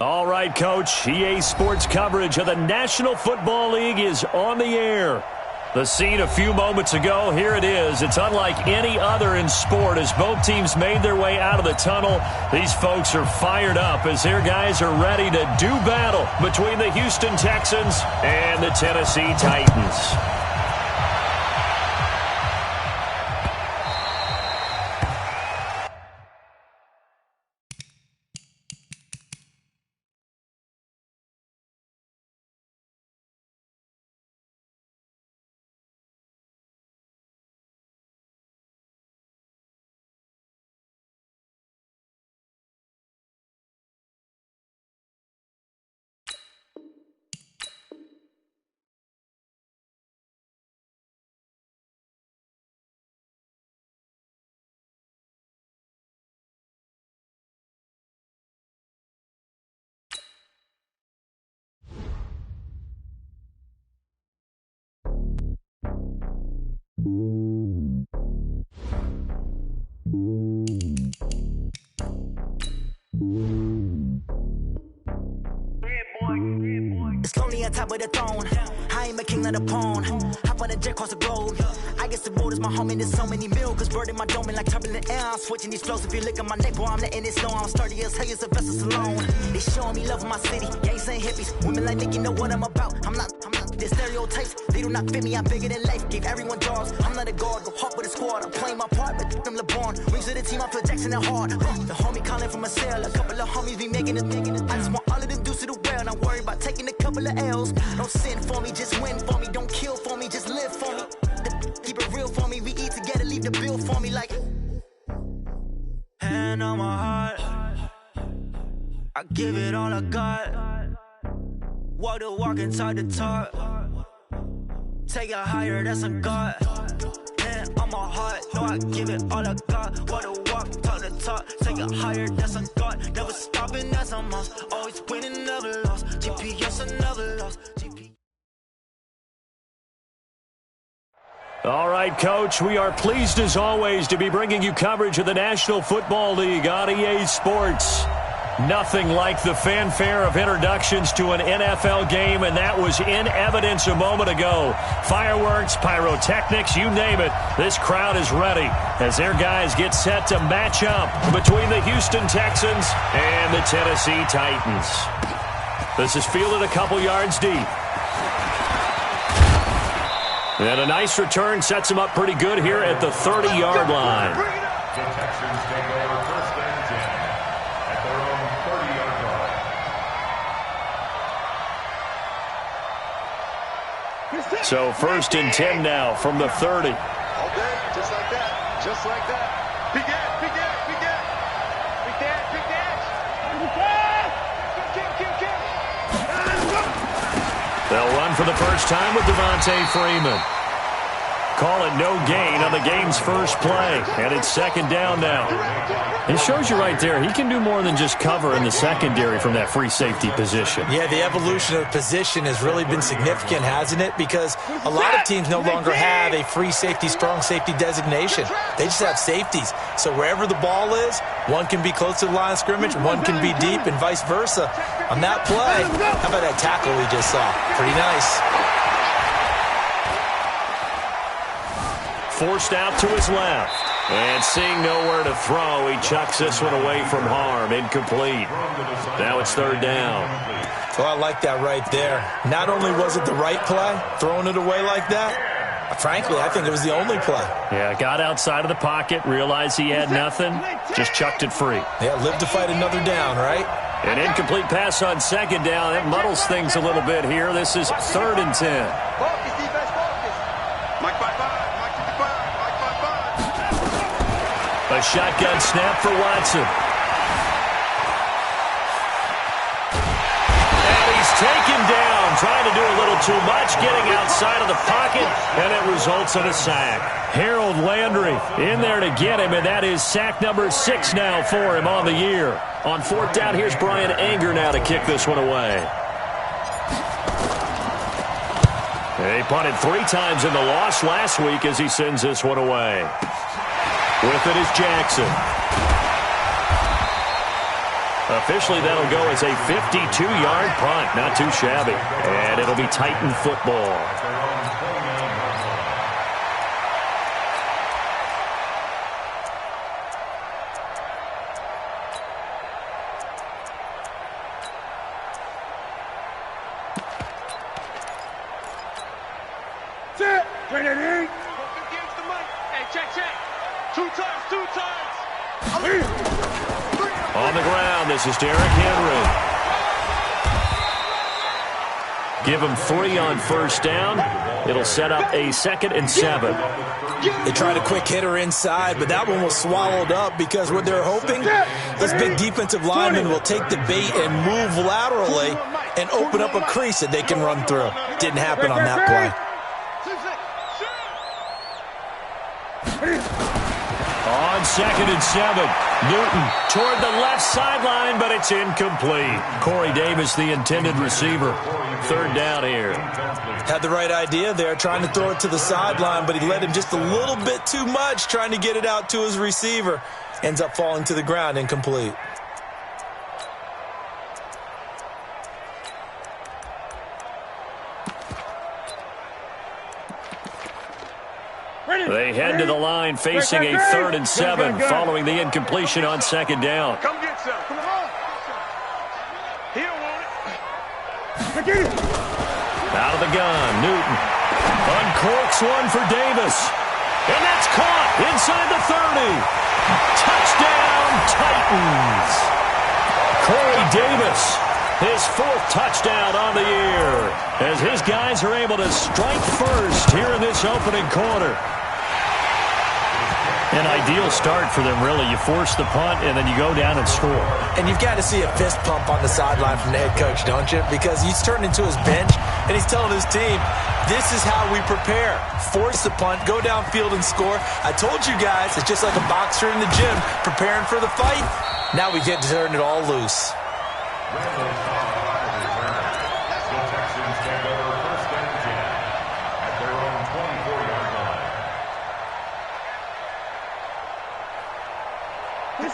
All right, Coach. EA Sports coverage of the National Football League is on the air. The scene a few moments ago, here it is. It's unlike any other in sport as both teams made their way out of the tunnel. These folks are fired up as their guys are ready to do battle between the Houston Texans and the Tennessee Titans. It's lonely on top of the throne. I am a king of the pawn. Hop on a jet across the globe. I guess the road is my home and there's so many milk. Bird in my dome and like turbulent air. I'm switching these flows. If you look at my neck, boy, I'm letting it slow. I'm sturdy as hell as a vessel alone. They showing me love in my city. Gangs and hippies. Women like Nick, you know what I'm about. I'm not the stereotypes. They do not fit me. I'm bigger than life. Gave everyone jobs. I'm not a guard. Go hard with a squad. I'm playing my part, but I'm LeBron. Rings of the team. I feel Jackson and hard. The homie calling from a cell. A couple of homies be making it. I just want all of them dudes to the well. Not worry about taking a couple of L's. Don't sin for me, just win for me. Don't kill for me, just live for me. Keep it real for me. We eat together, leave the bill for me like. Hand on my heart, I give it all I got. Walk the walk and talk the talk. Take it higher, that's a God. Hand on my heart, no, I give it all I got. Walk the walk, talk the talk. Take it higher, that's a God. Never stopping, that's a must. Always winning, never lost. GPS, another loss. All right, Coach, we are pleased as always to be bringing you coverage of the National Football League on EA Sports. Nothing like the fanfare of introductions to an NFL game, and that was in evidence a moment ago. Fireworks, pyrotechnics, you name it. This crowd is ready as their guys get set to match up between the Houston Texans and the Tennessee Titans. This is fielded a couple yards deep. And a nice return sets him up pretty good here at the 30-yard line. The Texans take over first and 10 at their own 30-yard line. So first and 10 now from the 30. All day, just like that, just like that. Big dash, big dash, big dash. Big dash, big dash. Big dash. They'll run for the first time with Devontae Freeman. Call it no gain on the game's first play. And it's second down now. It shows you right there, he can do more than just cover in the secondary from that free safety position. Yeah, the evolution of position has really been significant, hasn't it? Because a lot of teams no longer have a free safety, strong safety designation. They just have safeties. So wherever the ball is, one can be close to the line of scrimmage, one can be deep, and vice versa. On that play, how about that tackle we just saw? Pretty nice. Forced out to his left. And seeing nowhere to throw, he chucks this one away from harm. Incomplete. Now it's third down. Well, I like that right there. Not only was it the right play, throwing it away like that, frankly, I think it was the only play. Yeah, got outside of the pocket, realized he had nothing, just chucked it free. Yeah, live to fight another down, right? An incomplete pass on second down. That muddles things a little bit here. This is third and 10. Focus, defense, focus. Mike 5-5, Mike 55, Mike 5-5. A shotgun snap for Watson. And he's taken down, trying to do a little too much, getting outside of the pocket, and it results in a sack. Harold Landry in there to get him, and that is sack number 6 now for him on the year. On fourth down, here's Brian Anger now to kick this one away. He punted 3 times in the loss last week as he sends this one away. With it is Jackson. Officially, that'll go as a 52-yard punt. Not too shabby. And it'll be Titan football. On the ground, this is Derrick Henry. Give him 3 on first down. It'll set up a 2nd and 7. They tried a quick hitter inside, but that one was swallowed up because what they're hoping, this big defensive lineman will take the bait and move laterally and open up a crease that they can run through. Didn't happen on that play. On 2nd and 7, Newton toward the left sideline, but it's incomplete. Corey Davis, the intended receiver. 3rd down here. Had the right idea there, trying to throw it to the sideline, but he led him just a little bit too much, trying to get it out to his receiver. Ends up falling to the ground, incomplete. They head to the line facing a 3rd and 7 following the incompletion on 2nd down. Come get some. Come on. He'll want it. Out of the gun, Newton. Uncorks one for Davis. And that's caught inside the 30. Touchdown, Titans. Corey Davis, his 4th touchdown on the year, as his guys are able to strike first here in this opening quarter. An ideal start for them, really. You force the punt, and then you go down and score. And you've got to see a fist pump on the sideline from the head coach, don't you? Because he's turned into his bench, and he's telling his team, this is how we prepare. Force the punt, go downfield and score. I told you guys, it's just like a boxer in the gym preparing for the fight. Now we get to turn it all loose.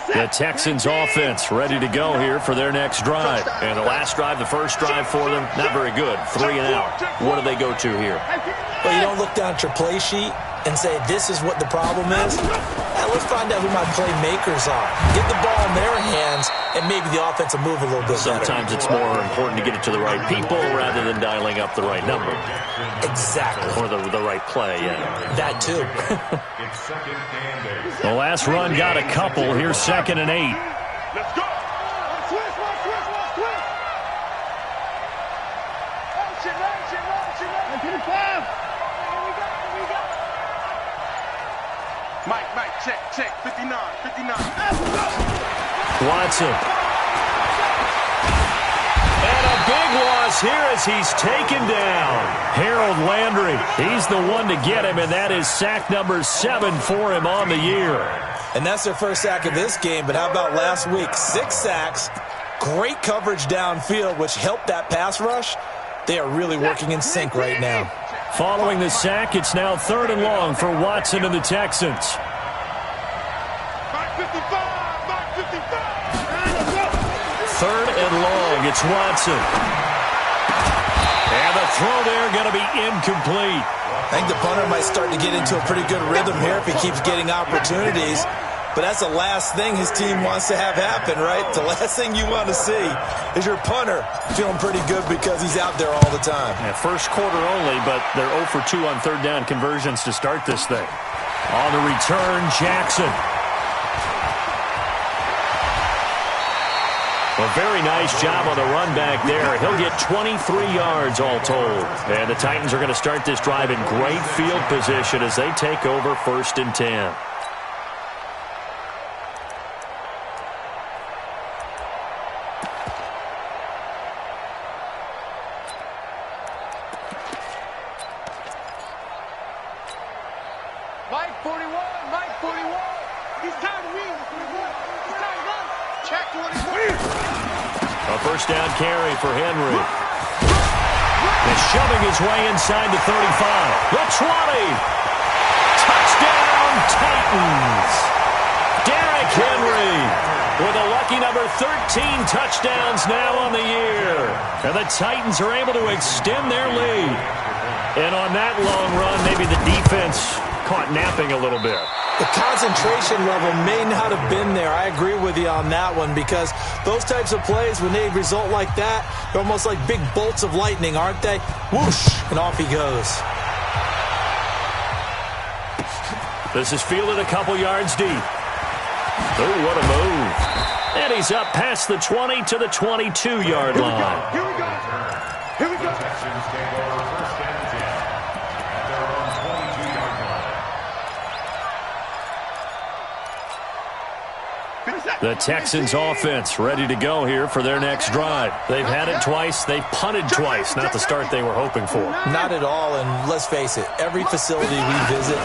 The Texans offense ready to go here for their next drive. And the last drive, the first drive for them, not very good. 3 and out. What do they go to here? Well, you don't look down at your play sheet and say, this is what the problem is. Let's find out who my playmakers are. Get the ball in their hands, and maybe the offense will move a little bit better. Sometimes it's more important to get it to the right people rather than dialing up the right number. Exactly. Or the right play, yeah. That too. The last run got a couple. Here's 2nd and 8. Let's go. Mike, check, 59. Watson. And a big loss here as he's taken down. Harold Landry, he's the one to get him, and that is sack number 7 for him on the year. And that's their first sack of this game, but how about last week? 6 sacks, great coverage downfield, which helped that pass rush. They are really working in sync right now. Following the sack, it's now 3rd and long for Watson and the Texans. Mike 55. 3rd and long, it's Watson. And the throw there going to be incomplete. I think the punter might start to get into a pretty good rhythm here if he keeps getting opportunities. But that's the last thing his team wants to have happen, right? The last thing you want to see is your punter feeling pretty good because he's out there all the time. Yeah, first quarter only, but they're 0 for 2 on 3rd down conversions to start this thing. On the return, Jackson. A very nice job on the run back there. He'll get 23 yards all told. And the Titans are going to start this drive in great field position as they take over 1st and 10. Mike 41. He's time to win. He's time to run. Check 24. A first down carry for Henry. He's shoving his way inside the 35. The 20. Touchdown, Titans. Derrick Henry. with a lucky number 13 touchdowns now on the year. And the Titans are able to extend their lead. And on that long run, maybe the defense caught napping a little bit. The concentration level may not have been there. I agree with you on that one, because those types of plays, when they result like that, they're almost like big bolts of lightning, aren't they? Whoosh, and off he goes. This is fielded a couple yards deep. Oh, what a move. And he's up past the 20 to the 22-yard line. Here we go. Here we go. Texans take over first and 10 at their own 22-yard line. The Texans offense ready to go here for their next drive. They've had it twice. They've punted twice. Not the start they were hoping for. Not at all, and let's face it, every facility we visit,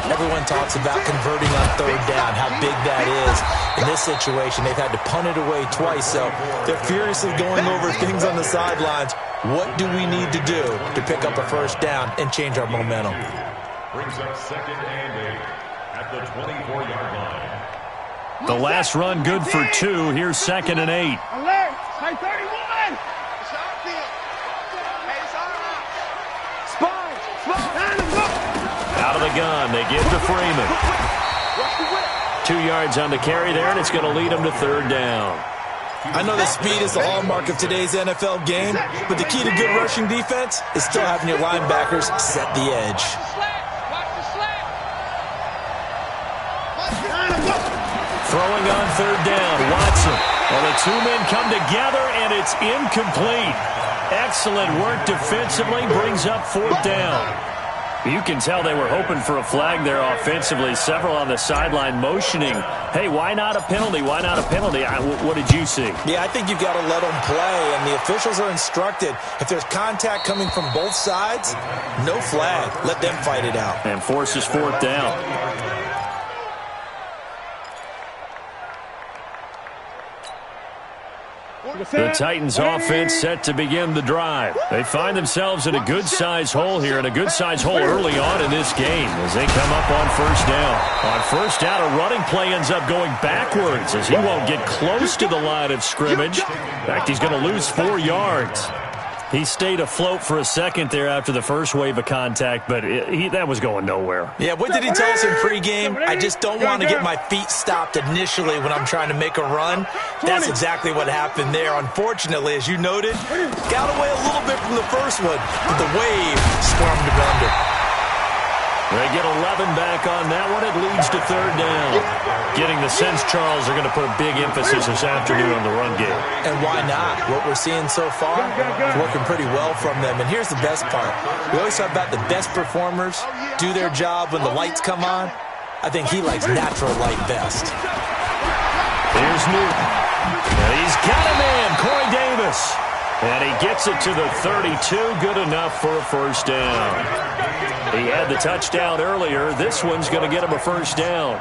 everyone talks about converting on third down, how big that is. In this situation, they've had to punt it away twice, so they're furiously going over things on the sidelines. What do we need to do to pick up a first down and change our momentum? Brings up second and 8 at the 24-yard line. The last run good for 2. Here's second and 8. Alert! High 31! It's our kid. Hey, it's all right. Sponge! Out of the gun, they give to Freeman. 2 yards on the carry there, and it's going to lead them to third down. I know that speed is the hallmark of today's NFL game, but the key to good rushing defense is still having your linebackers set the edge. Throwing on third down, Watson. Well, the two men come together, and it's incomplete. Excellent work defensively, brings up fourth down. You can tell they were hoping for a flag there offensively. Several on the sideline motioning, hey, why not a penalty? Why not a penalty? What did you see? Yeah, I think you've got to let them play, and the officials are instructed, if there's contact coming from both sides, no flag. Let them fight it out. And forces fourth down. The Titans offense set to begin the drive. They find themselves in a good-sized hole here, and a good-sized hole early on in this game as they come up on first down. On first down, a running play ends up going backwards as he won't get close to the line of scrimmage. In fact, he's going to lose 4 yards. He stayed afloat for a second there after the first wave of contact, but that was going nowhere. Yeah, what did he tell us in pregame? I just don't want to get my feet stopped initially when I'm trying to make a run. That's exactly what happened there. Unfortunately, as you noted, got away a little bit from the first one, but the wave swarmed him under. They get 11 back on that one. It leads to third down. Getting the sense Charles are going to put a big emphasis this afternoon on the run game. And why not? What we're seeing so far is working pretty well from them. And here's the best part. We always talk about the best performers do their job when the lights come on. I think he likes natural light best. Here's Newton. And he's got a man, Corey Davis. And he gets it to the 32. Good enough for a first down. He had the touchdown earlier. This one's going to get him a first down.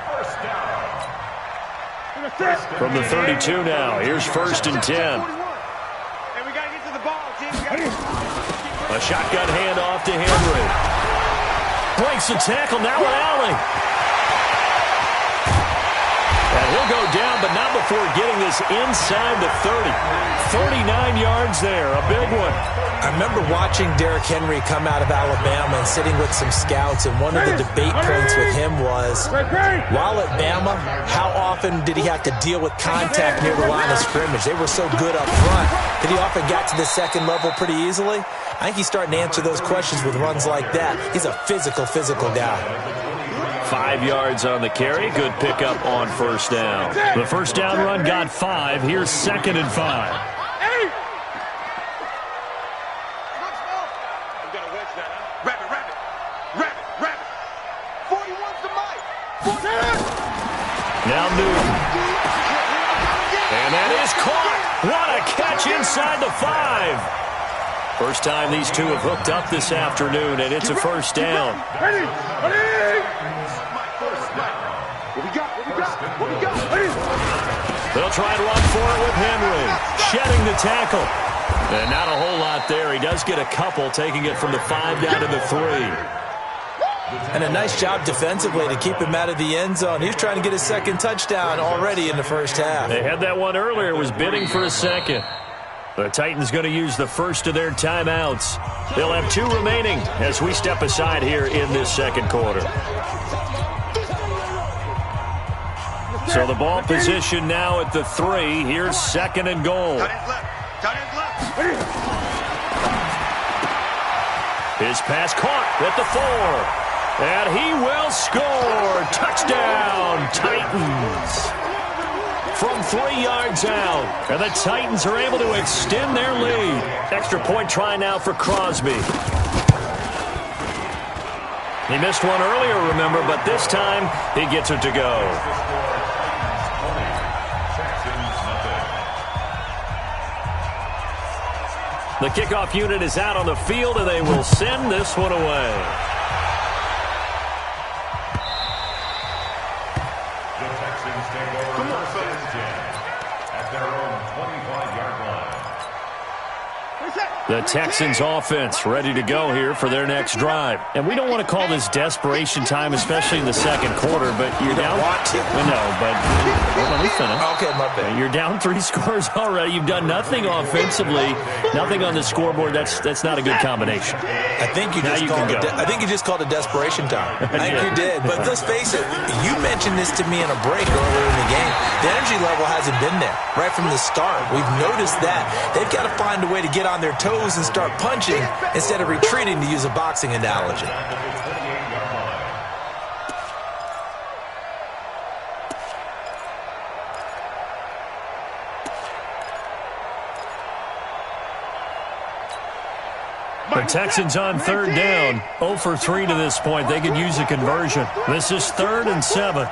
From the 32 now. Here's first and 10. A shotgun handoff to Henry. Breaks the tackle. Now an alley. And he'll go down, but not before getting this inside the 30. 39 yards there, a big one. I remember watching Derrick Henry come out of Alabama and sitting with some scouts, and one of the debate points with him was, while at Bama, how often did he have to deal with contact near the line of scrimmage? They were so good up front that he often got to the second level pretty easily. I think he's starting to answer those questions with runs like that. He's a physical guy. 5 yards on the carry. Good pickup on first down. The first down run got 5. Here's second and 5. Now Newton. And that is caught. What a catch inside the 5. First time these two have hooked up this afternoon, and it's a first down. They'll try and run for it with Henry. Shedding the tackle. And not a whole lot there. He does get a couple, taking it from the 5 down to the 3. And a nice job defensively to keep him out of the end zone. He was trying to get his second touchdown already in the first half. They had that one earlier, was bidding for a second. The Titans going to use the first of their timeouts. They'll have 2 remaining as we step aside here in this second quarter. So the ball position now at the 3. Here's 2nd and goal. His pass caught at the 4. And he will score. Touchdown, Titans. From 3 yards out. And the Titans are able to extend their lead. Extra point try now for Crosby. He missed one earlier, remember, but this time he gets it to go. The kickoff unit is out on the field, and they will send this one away. The Texans offense ready to go here for their next drive. And we don't want to call this desperation time, especially in the second quarter, but you're down. Want to? No, but let me finish. Okay, my bad. You're down 3 scores already. You've done nothing offensively, nothing on the scoreboard. That's not a good combination. I think you just called it desperation time. I think you did. But let's face it, you mentioned this to me in a break earlier in the game. The energy level hasn't been there right from the start. We've noticed that. They've got to find a way to get on their toes and start punching instead of retreating, to use a boxing analogy. The Texans on 3rd down. 0 for 3 to this point. They could use a conversion. This is 3rd and 7.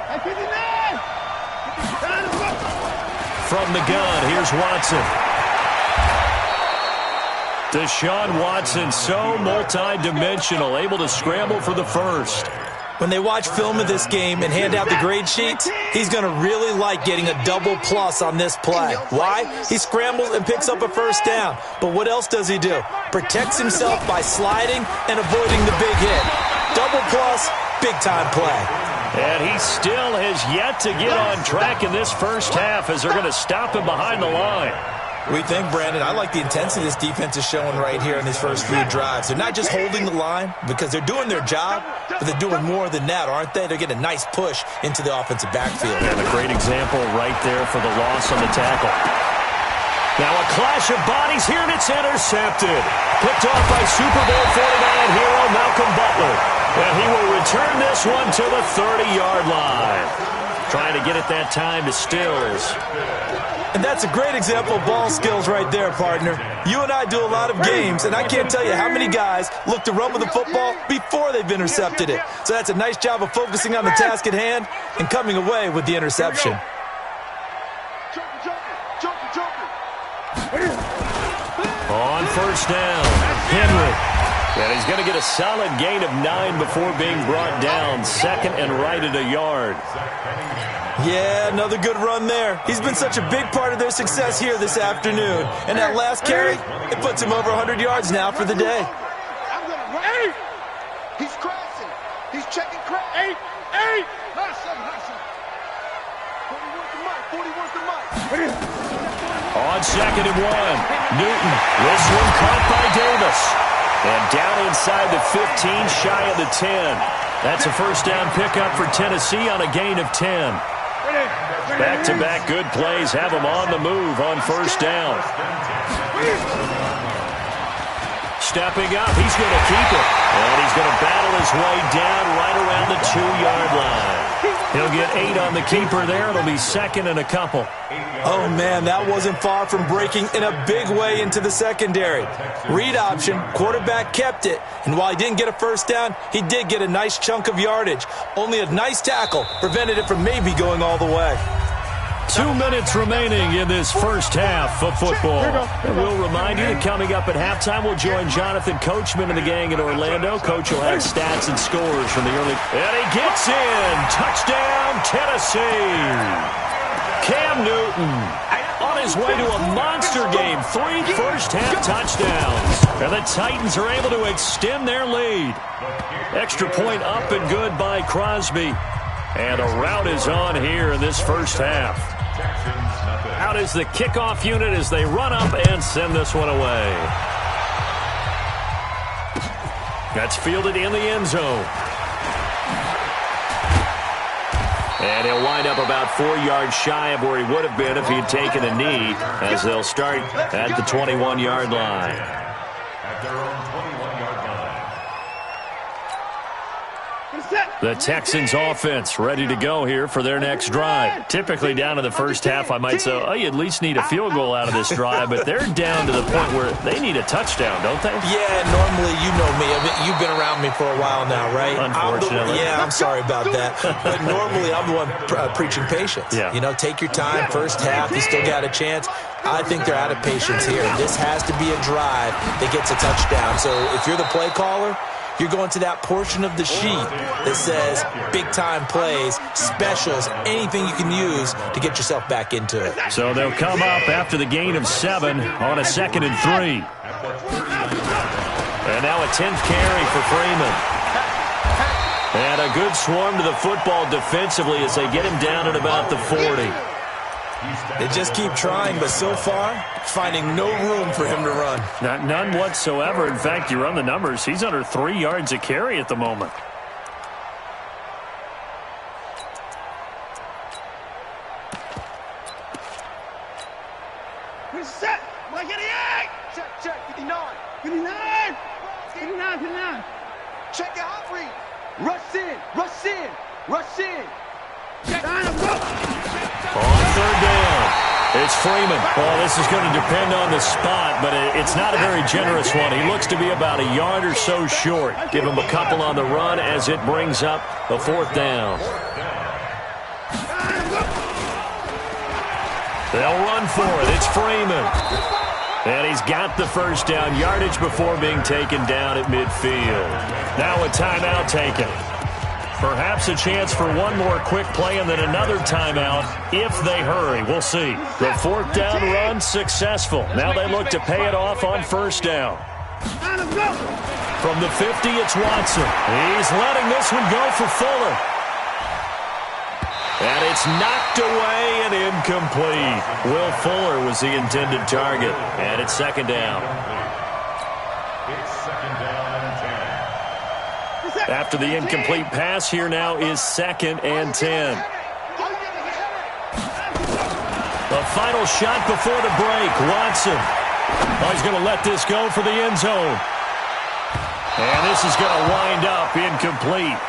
From the gun, here's Watson. Deshaun Watson, so multi-dimensional, able to scramble for the first. When they watch film of this game and hand out the grade sheets, he's going to really like getting a double plus on this play. Why? He scrambles and picks up a first down. But what else does he do? Protects himself by sliding and avoiding the big hit. Double plus, big-time play. And he still has yet to get on track in this first half as they're going to stop him behind the line. We think, Brandon, I like the intensity this defense is showing right here in these first few drives. They're not just holding the line because they're doing their job, but they're doing more than that, aren't they? They're getting a nice push into the offensive backfield. And a great example right there for the loss on the tackle. Now a clash of bodies here, and it's intercepted. Picked off by Super Bowl 49 hero Malcolm Butler. And he will return this one to the 30-yard line. Trying to get it that time to Stills. And that's a great example of ball skills right there, partner. You and I do a lot of games, and I can't tell you how many guys look to run with the football before they've intercepted it. So that's a nice job of focusing on the task at hand and coming away with the interception. On first down, Henry. And he's going to get a solid gain of 9 before being brought down. 2nd and right at a yard. Yeah, another good run there. He's been such a big part of their success here this afternoon. And that last carry, it puts him over 100 yards now for the day. He's crashing. He's checking crash. 8. Not 7. 41's the mic. On 2nd and 1, Newton. This one caught by Davis. And down inside the 15, shy of the 10. That's a first down pickup for Tennessee on a gain of 10. Back-to-back good plays have him on the move on first down. Stepping up, he's going to keep it. And he's going to battle his way down right around the 2-yard line. He'll get 8 on the keeper there. It'll be 2nd and a couple. Oh, man, that wasn't far from breaking in a big way into the secondary. Read option, quarterback kept it. And while he didn't get a first down, he did get a nice chunk of yardage. Only a nice tackle prevented it from maybe going all the way. 2 minutes remaining in this first half of football. And we'll remind you that coming up at halftime, we'll join Jonathan Coachman and the gang in Orlando. Coach will have stats and scores from the early. And he gets in. Touchdown, Tennessee. Cam Newton on his way to a monster game. 3 first-half touchdowns. And the Titans are able to extend their lead. Extra point up and good by Crosby. And a rout is on here in this first half. Out is the kickoff unit as they run up and send this one away. That's fielded in the end zone. And he'll wind up about 4 yards shy of where he would have been if he had taken a knee, as they'll start at the 21-yard line. At their own 21-yard line. The Texans offense ready to go here for their next drive. Typically down to the first half, I might say, oh, you at least need a field goal out of this drive, but they're down to the point where they need a touchdown, don't they? Yeah, normally, you know me. I mean, you've been around me for a while now, right? Unfortunately. I'm sorry about that. But normally, I'm the one preaching patience. Yeah. You know, take your time. First half, you still got a chance. I think they're out of patience here. This has to be a drive that gets a touchdown. So if you're the play caller, you're going to that portion of the sheet that says big-time plays, specials, anything you can use to get yourself back into it. So they'll come up after the gain of 7 on a 2nd and 3. And now a 10th carry for Freeman. And a good swarm to the football defensively as they get him down at about the 40. They just keep trying, but so far, finding no room for him to run. None whatsoever. In fact, you run the numbers. He's under 3 yards a carry at the moment. Reset. 188. Check. 59. 59. 59. Check your hot read. Rush in. On 3rd down, it's Freeman. Well, this is going to depend on the spot, but it's not a very generous one. He looks to be about a yard or so short. Give him a couple on the run as it brings up the 4th down. They'll run for it. It's Freeman. And he's got the first down yardage before being taken down at midfield. Now a timeout taken. Perhaps a chance for one more quick play and then another timeout if they hurry. We'll see. The 4th down run successful. Now they look to pay it off on 1st down. From the 50, it's Watson. He's letting this one go for Fuller. And it's knocked away and incomplete. Will Fuller was the intended target. And it's 2nd down. It's 2nd down and 10. After the incomplete pass, here now is 2nd and 10. The final shot before the break. Watson. Oh, he's going to let this go for the end zone. And this is going to wind up incomplete.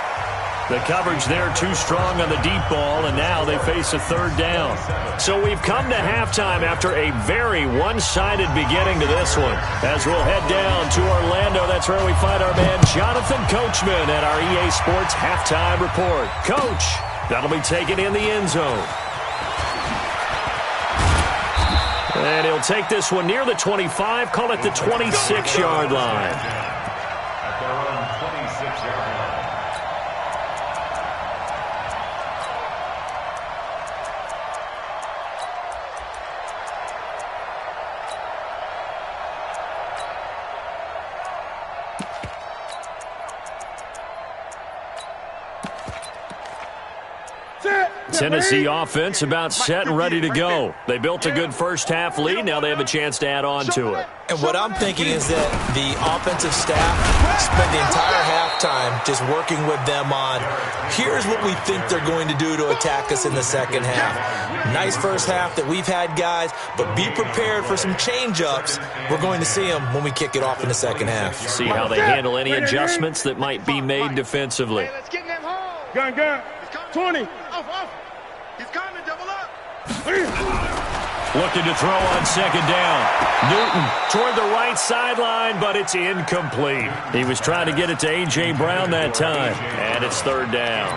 The coverage there too strong on the deep ball, and now they face a 3rd down. So we've come to halftime after a very one-sided beginning to this one. As we'll head down to Orlando, that's where we find our man Jonathan Coachman at our EA Sports Halftime Report. Coach, that'll be taken in the end zone. And he'll take this one near the 25, call it the 26-yard line. At their own 26-yard line. Tennessee offense about set and ready to go. They built a good first half lead. Now they have a chance to add on to it. And what I'm thinking is that the offensive staff spent the entire halftime just working with them on, here's what we think they're going to do to attack us in the second half. Nice first half that we've had, guys, but be prepared for some change-ups. We're going to see them when we kick it off in the second half. See how they handle any adjustments that might be made defensively. Let's get them home. Gun. 20. Off. He's coming, double up. Looking to throw on second down. Newton toward the right sideline, but it's incomplete. He was trying to get it to A.J. Brown that time, and it's 3rd down.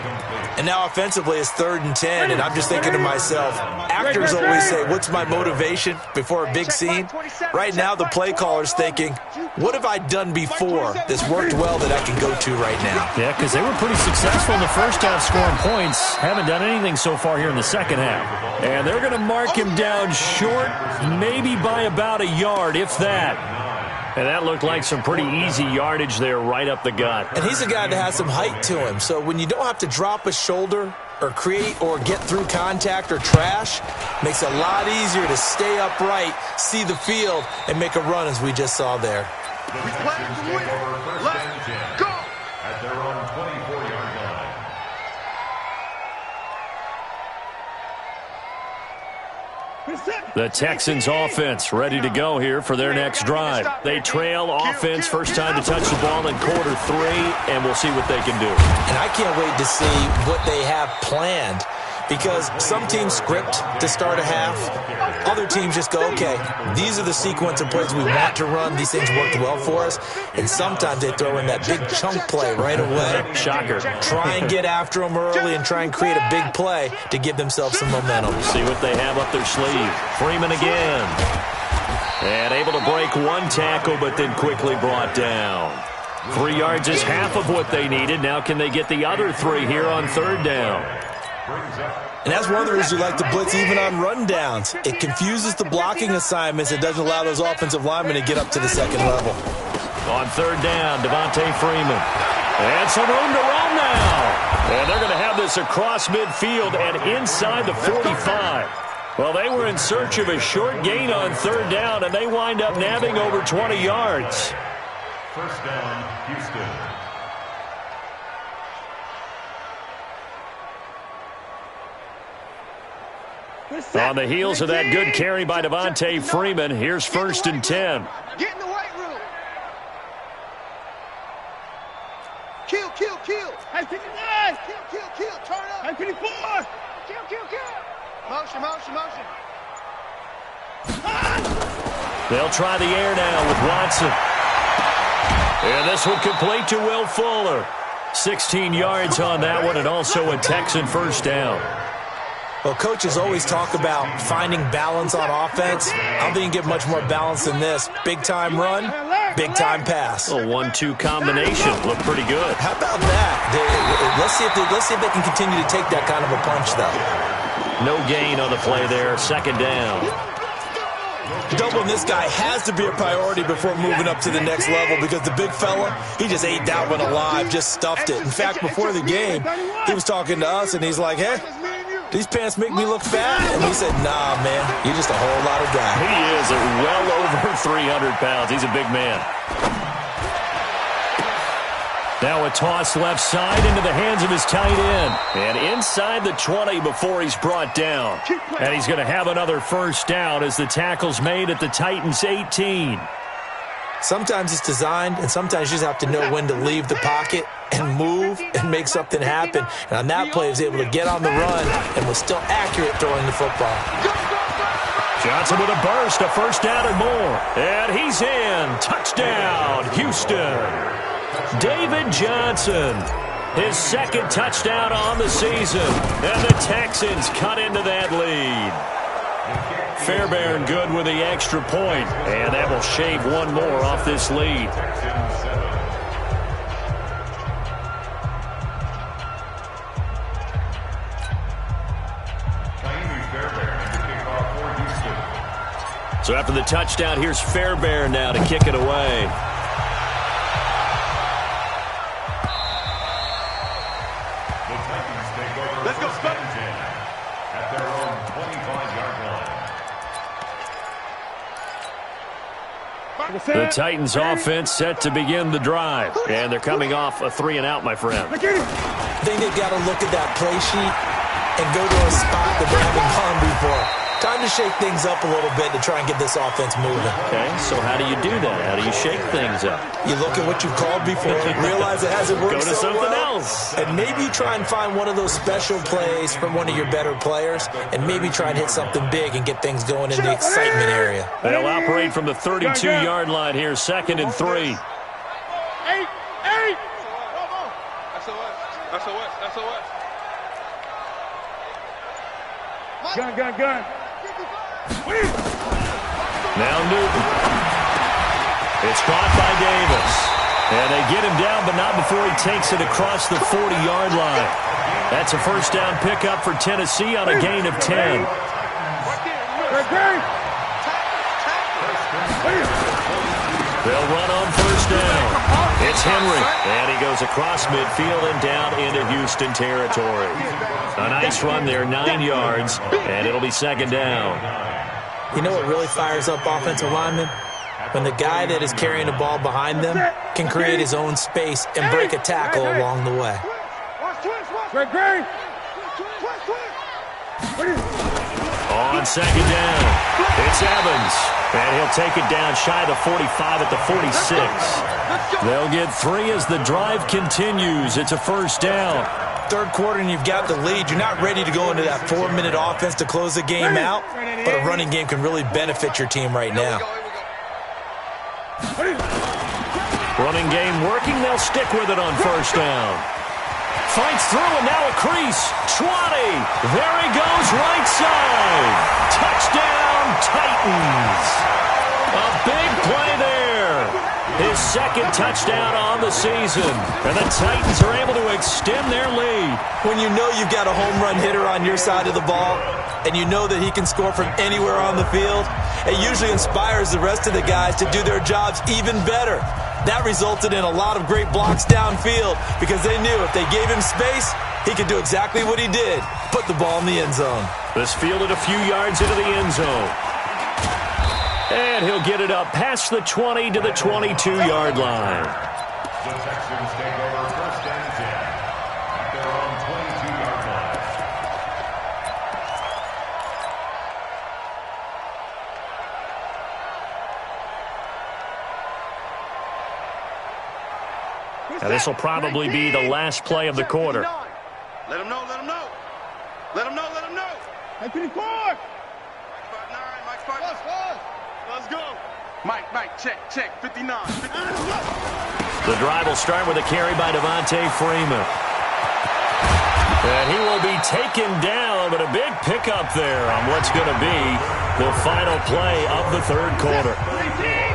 And now offensively it's 3rd and 10, and I'm just thinking to myself, actors always say, what's my motivation before a big scene? Right now the play caller's thinking, what have I done before that's worked well that I can go to right now? Yeah, because they were pretty successful in the first half scoring points. Haven't done anything so far here in the second half. And they're going to mark him down short, maybe by about a yard, if that. And that looked like some pretty easy yardage there right up the gut. And he's a guy that has some height to him. So when you don't have to drop a shoulder or create or get through contact or trash, makes it a lot easier to stay upright, see the field, and make a run as we just saw there. We play to win. Let's go. At their own 24-yard line. The Texans offense ready to go here for their next drive. They trail offense, first time to touch the ball in quarter 3, and we'll see what they can do. And I can't wait to see what they have planned, because some teams script to start a half. Other teams just go, okay, these are the sequence of plays we want to run. These things worked well for us. And sometimes they throw in that big chunk play right away. Shocker. Try and get after them early and try and create a big play to give themselves some momentum. See what they have up their sleeve. Freeman again. And able to break one tackle, but then quickly brought down. 3 yards is half of what they needed. Now can they get the other 3 here on third down? And that's one of the reasons you like to blitz even on rundowns. It confuses the blocking assignments. It doesn't allow those offensive linemen to get up to the second level. On third down, Devontae Freeman. And some room to run now. And they're going to have this across midfield and inside the 45. Well, they were in search of a short gain on third down, and they wind up nabbing over 20 yards. First down, Houston. On the heels of that good carry by Devontae Freeman, here's first and 10. Get in the weight room. Kill, kill, kill. Hey, 59. Kill. Turn up. Hey, 54. Kill. Motion. They'll try the air now with Watson. And this one complete to Will Fuller. 16 yards on that one, and also a Texan first down. Well, coaches always talk about finding balance on offense. I don't think you can get much more balance than this. Big-time run, big-time pass. A 1-2 combination. Looked pretty good. How about that? Let's see if they can continue to take that kind of a punch, though. No gain on the play there. Second down. Doubling this guy has to be a priority before moving up to the next level, because the big fella, he just ate that one alive, just stuffed it. In fact, before the game, he was talking to us, and he's like, hey, these pants make me look fat. And we said, nah, man, you're just a whole lot of guy. He is well over 300 pounds. He's a big man. Now a toss left side into the hands of his tight end. And inside the 20 before he's brought down. And he's going to have another first down as the tackle's made at the Titans' 18. Sometimes it's designed, and sometimes you just have to know when to leave the pocket and move and make something happen. And on that play, he was able to get on the run and was still accurate throwing the football. Johnson with a burst, a first down and more. And he's in. Touchdown, Houston. David Johnson, his second touchdown on the season. And the Texans cut into that lead. Fairbairn good with the extra point, and that will shave one more off this lead. So after the touchdown, here's Fairbairn now to kick it away. Let's go, Spud. At their own 25-yard line. The Titans offense set to begin the drive. And they're coming off a 3-and-out, my friend. I think they've got to look at that play sheet and go to a spot that they haven't gone before. Time to shake things up a little bit to try and get this offense moving. Okay, so how do you do that? How do you shake things up? You look at what you've called before, realize it hasn't worked Go to so something well, else. and maybe you try and find one of those special plays from one of your better players, and maybe try and hit something big and get things going in the excitement area. They'll operate from the 32-yard line here, 2nd and 3. Eight. SOS. Gun. Now Newton. It's caught by Davis. And they get him down, but not before he takes it across the 40-yard line. That's a first down pickup for Tennessee on a gain of 10. They'll run on first down. It's Henry, and he goes across midfield and down into Houston territory. A nice run there, 9 yards, and it'll be second down. You know what really fires up offensive linemen? When the guy that is carrying the ball behind them can create his own space and break a tackle along the way. On second down, it's Evans, and he'll take it down shy of the 45 at the 46. They'll get 3 as the drive continues. It's a first down. Third quarter and you've got the lead. You're not ready to go into that 4-minute offense to close the game out, but a running game can really benefit your team right now. Running game working. They'll stick with it on first down. Fights through, and now a crease. 20. There he goes, right side. Touchdown, Titans. A big play there. His second touchdown on the season. And the Titans are able to extend their lead. When you know you've got a home run hitter on your side of the ball, and you know that he can score from anywhere on the field, it usually inspires the rest of the guys to do their jobs even better. That resulted in a lot of great blocks downfield because they knew if they gave him space, he could do exactly what he did, put the ball in the end zone. This fielded a few yards into the end zone. And he'll get it up past the 20 to the 22-yard line. The Texans take over first and 10 at their own 22-yard line. Now, this will probably be the last play of the quarter. Let him know, let him know. Let him know, let him know. 54. Mike 5'9", Mike 5'9". Let's go. Mike, check, 59. The drive will start with a carry by Devontae Freeman. And he will be taken down, but a big pickup there on what's going to be the final play of the third quarter.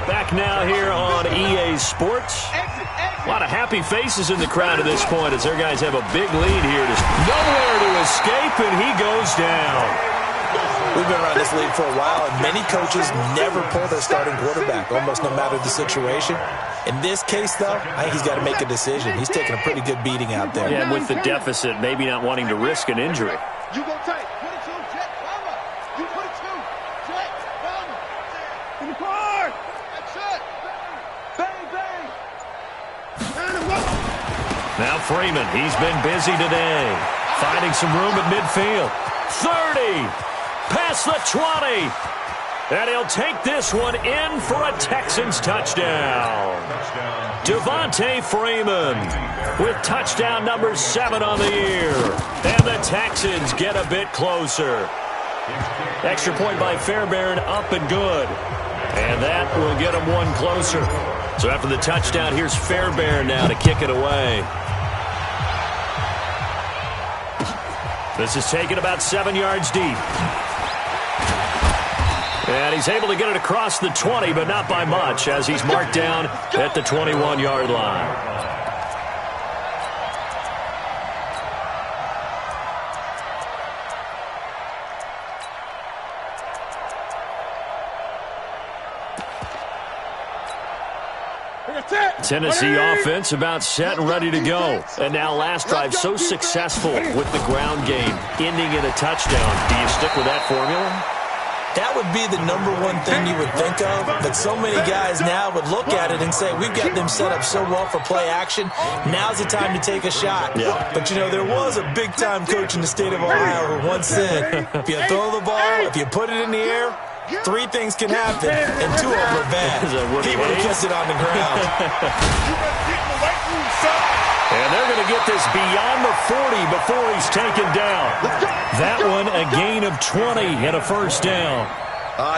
Back now here on EA Sports. A lot of happy faces in the crowd at this point as their guys have a big lead here. Just nowhere to escape, and he goes down. We've been around this league for a while, and many coaches never pull their starting quarterback, almost no matter the situation. In this case, though, I think he's got to make a decision. He's taking a pretty good beating out there. Yeah, and with the deficit, maybe not wanting to risk an injury. You go tight. Put it 2, check, bomber. You put it 2, check, bomber. In the car. That's it. Bang, bang. Now Freeman, he's been busy today. Finding some room at midfield. 30. Past the 20. And he'll take this one in for a Texans touchdown. Devontae Freeman with touchdown number 7 on the year. And the Texans get a bit closer. Extra point by Fairbairn, up and good. And that will get him one closer. So after the touchdown, here's Fairbairn now to kick it away. This is taken about 7 yards deep. And he's able to get it across the 20, but not by much, as he's marked down at the 21-yard line. Tennessee offense about set and ready to go. And now last drive so successful with the ground game, ending in a touchdown. Do you stick with that formula? That would be the number one thing you would think of, but so many guys now would look at it and say, we've got them set up so well for play action, now's the time to take a shot. Yeah. But, you know, there was a big-time coach in the state of Ohio who once said, if you throw the ball, if you put it in the air, 3 things can happen, and 2 of them are bad. He would have kept it on the ground. And they're going to get this beyond the 40 before he's taken down. That one, a gain of 20 and a first down.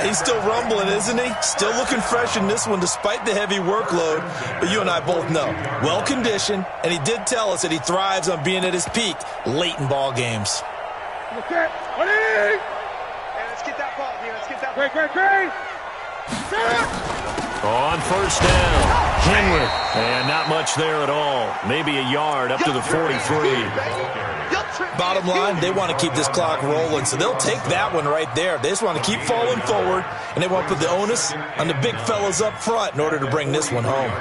He's still rumbling, isn't he? Still looking fresh in this one despite the heavy workload. But you and I both know, well-conditioned, and he did tell us that he thrives on being at his peak late in ball games. Okay, Hey, let's get that ball here. Let's get that ball. great. On first down, Henry. And not much there at all. Maybe a yard up to the 43. bottom line, they want to keep this clock rolling, so they'll take that one right there. They just want to keep falling forward, and they want to put the onus on the big fellas up front in order to bring this one home.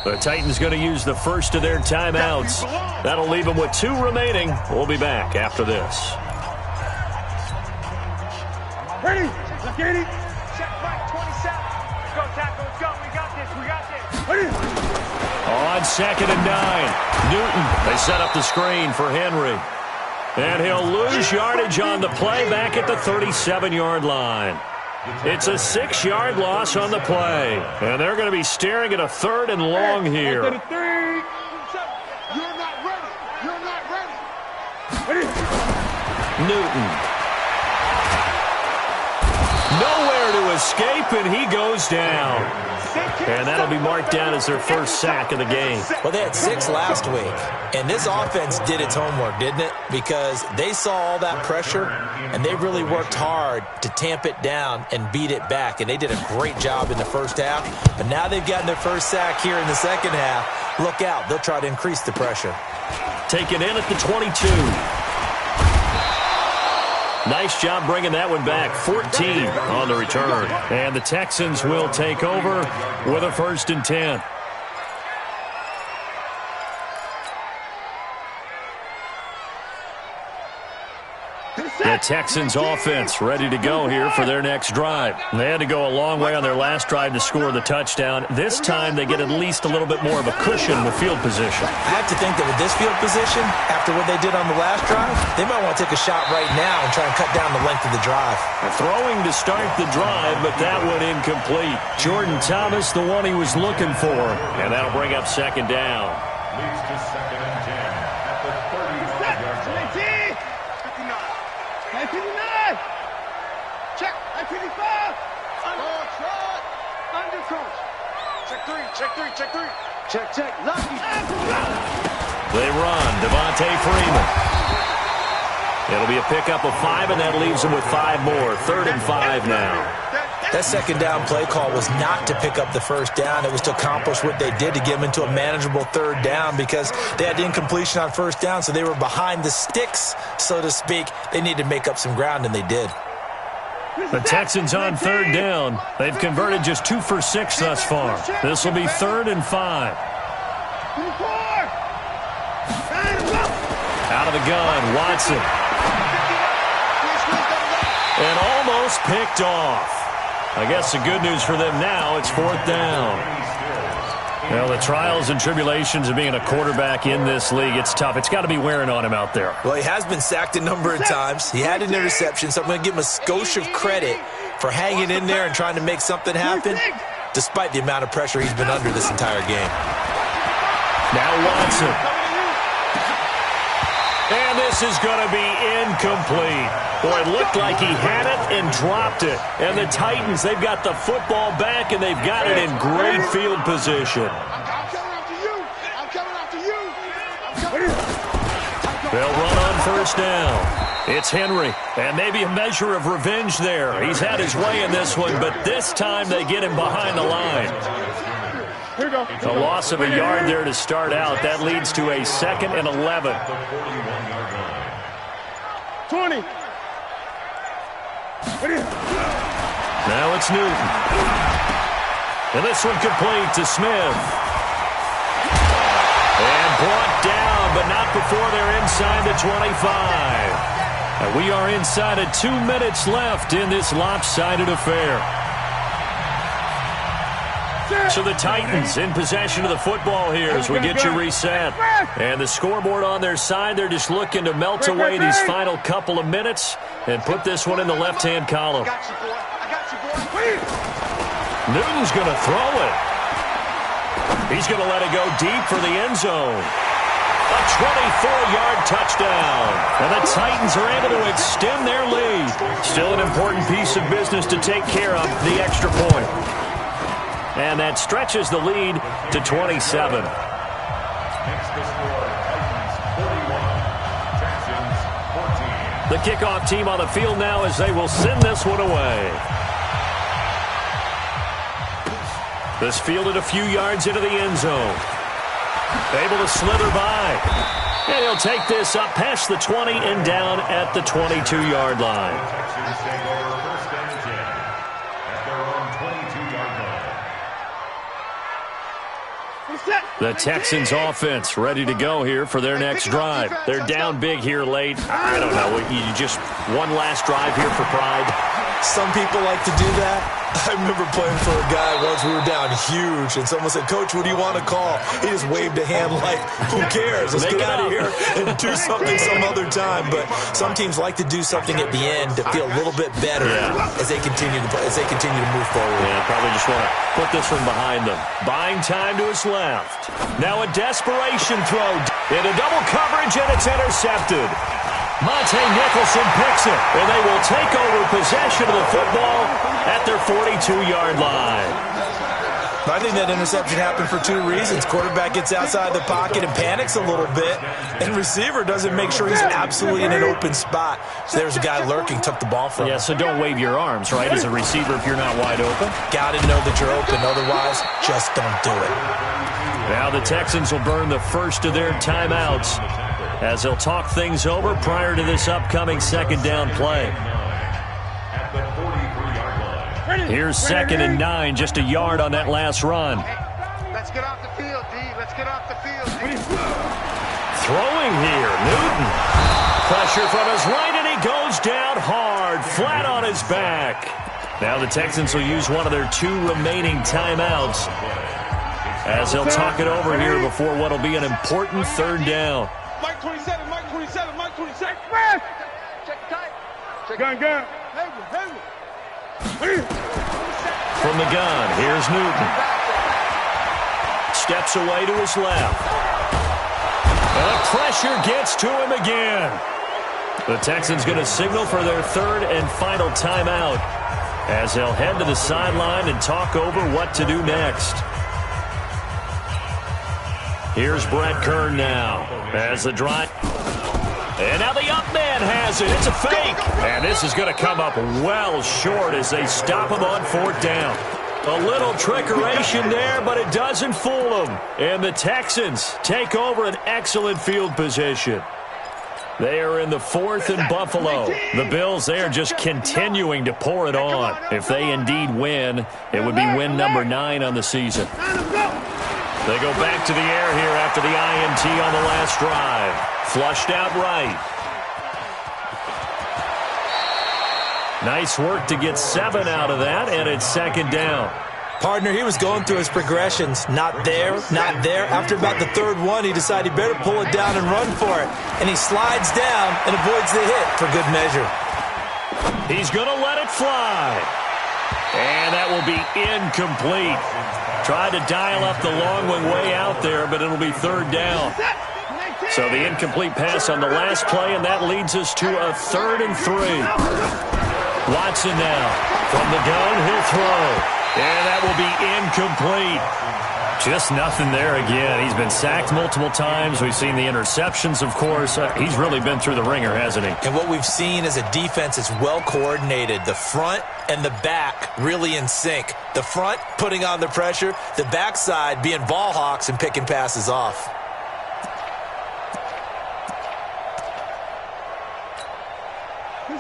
The Titans going to use the first of their timeouts. That'll leave them with 2 remaining. We'll be back after this. Ready? Let's get it. Check back 27. Let's go, tackle. Let's go. We got this. We got this. Ready? On 2nd and 9. Newton, they set up the screen for Henry. And he'll lose yardage on the play back at the 37-yard line. It's a 6-yard loss on the play. And they're going to be staring at a 3rd and long here. You're not ready. You're not ready. Ready? Newton. Nowhere to escape, and he goes down. And that'll be marked down as their first sack of the game. Well, they had 6 last week, and this offense did its homework, didn't it? Because they saw all that pressure, and they really worked hard to tamp it down and beat it back, and they did a great job in the first half. But now they've gotten their first sack here in the second half. Look out. They'll try to increase the pressure. Taken in at the 22. Nice job bringing that one back. 14 on the return. And the Texans will take over with a 1st and 10. The Texans offense ready to go here for their next drive. They had to go a long way on their last drive to score the touchdown. This time they get at least a little bit more of a cushion with field position. I have to think that with this field position, after what they did on the last drive, they might want to take a shot right now and try and cut down the length of the drive. Throwing to start the drive, but that one incomplete. Jordan Thomas, the one he was looking for. And that'll bring up 2nd down. Leads to 2nd and 10 at the 35-yard line. 59. Check. 55. Under coach. Check 3. Check 3. Check 3. Check. Lucky. They run. Devontae Freeman. It'll be a pickup of 5, and that leaves them with 5 more. 3rd and 5 now. That 2nd down play call was not to pick up the 1st down. It was to accomplish what they did to get them into a manageable 3rd down because they had incompletion on 1st down, so they were behind the sticks, so to speak. They needed to make up some ground, and they did. The Texans on 3rd down. They've converted just 2 for 6 thus far. This will be 3rd and 5. Out of the gun, Watson. And almost picked off. I guess the good news for them now, it's 4th down. Well, the trials and tribulations of being a quarterback in this league, it's tough. It's got to be wearing on him out there. Well, he has been sacked a number of times. He had an interception, so I'm going to give him a skosh of credit for hanging in there and trying to make something happen, despite the amount of pressure he's been under this entire game. Now Watson. And this is going to be incomplete. Boy, it looked like he had it and dropped it. And the Titans, they've got the football back, and they've got it in great field position. I'm coming after you. I'm coming after you. They'll run on 1st down. It's Henry, and maybe a measure of revenge there. He's had his way in this one, but this time they get him behind the line. Here we go. A loss of a yard there to start out. That leads to a 2nd and 11. 20. Now it's Newton. And this one complete to Smith. And brought down, but not before they're inside the 25. And we are inside of 2 minutes left in this lopsided affair. So the Titans in possession of the football here as we get you reset. And the scoreboard on their side, they're just looking to melt away these final couple of minutes and put this one in the left-hand column. Newton's going to throw it. He's going to let it go deep for the end zone. A 24-yard touchdown. And the Titans are able to extend their lead. Still an important piece of business to take care of, the extra point. And that stretches the lead to 27. Makes the score The kickoff team on the field now as they will send this one away. This fielded a few yards into the end zone. Able to slither by. And he'll take this up past the 20 and down at the 22-yard line. Texans take over first and 10 at their own 22-yard line. The Texans offense ready to go here for their next drive. They're down big here late. I don't know. You just one last drive here for pride. Some people like to do that. I remember playing for a guy once. We were down huge, and someone said, "Coach, what do you want to call?" He just waved a hand like, "Who cares? Let's get out of here and do something some other time." But some teams like to do something at the end to feel a little bit better as they continue to move forward. Yeah, probably just want to put this one behind them. Buying time to his left. Now a desperation throw into double coverage, and it's intercepted. Monte Nicholson picks it, and they will take over possession of the football at their 42-yard line. I think that interception happened for two reasons. Quarterback gets outside the pocket and panics a little bit, and receiver doesn't make sure he's absolutely in an open spot. So there's a guy lurking, took the ball from him. Yeah, so don't wave your arms, right, as a receiver if you're not wide open. Got to know that you're open. Otherwise, just don't do it. Now the Texans will burn the first of their timeouts as they'll talk things over prior to this upcoming second down play. At the 43-yard line. Here's 2nd and 9, just a yard on that last run. Let's get off the field, D. Let's get off the field, D. Throwing here, Newton. Pressure from his right, and he goes down hard, flat on his back. Now the Texans will use one of their 2 remaining timeouts as they'll talk it over here before what will be an important third down. Mike 27, Mike 27, Mike 27. Check tight. Check Gun. From the gun, here's Newton. Steps away to his left. And the pressure gets to him again. The Texans going to signal for their 3rd and final timeout as they'll head to the sideline and talk over what to do next. Here's Brett Kern now as the drive. And now the up man has it. It's a fake. And this is going to come up well short as they stop him on 4th down. A little trickeration there, but it doesn't fool them. And the Texans take over an excellent field position. They are in the 4th and Buffalo. The Bills, they are just continuing to pour it on. If they indeed win, it would be win number 9 on the season. They go back to the air here after the INT on the last drive. Flushed out right. Nice work to get 7 out of that, and it's 2nd down. Partner, he was going through his progressions. Not there, not there. After about the 3rd one, he decided he better pull it down and run for it. And he slides down and avoids the hit for good measure. He's going to let it fly. And that will be incomplete. Tried to dial up the long one way out there, but it'll be 3rd down. So the incomplete pass on the last play, and that leads us to a 3rd and 3. Watson now. From the gun, he'll throw. And that will be incomplete. Just nothing there again. He's been sacked multiple times. We've seen the interceptions, of course. He's really been through the ringer, hasn't he? And what we've seen is a defense that's well coordinated. The front and the back really in sync. The front putting on the pressure. The backside being ball hawks and picking passes off.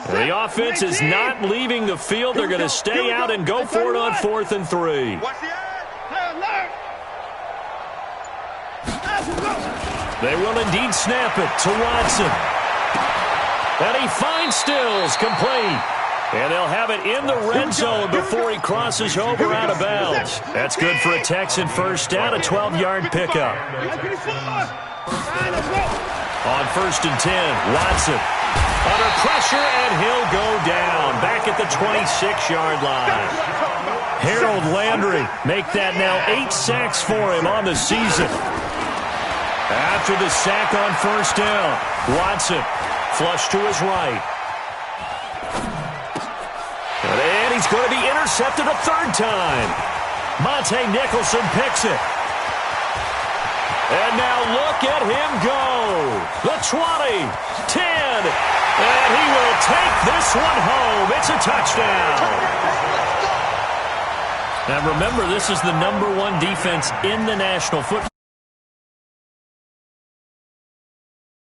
The offense is not leaving the field. They're going to stay out and go for it on 4th and 3. They will indeed snap it to Watson. And he finds Stills, complete. And they'll have it in the red zone before he crosses over out of bounds. That's good for a Texan first down, a 12-yard pickup. On 1st and 10, Watson under pressure, and he'll go down back at the 26-yard line. Harold Landry make that now 8 sacks for him on the season. After the sack on 1st down, Watson flush to his right. And he's going to be intercepted a 3rd time. Monte Nicholson picks it. And now look at him go. The 20, 10, And he will take this one home. It's a touchdown. Now remember, this is the #1 defense in the National Football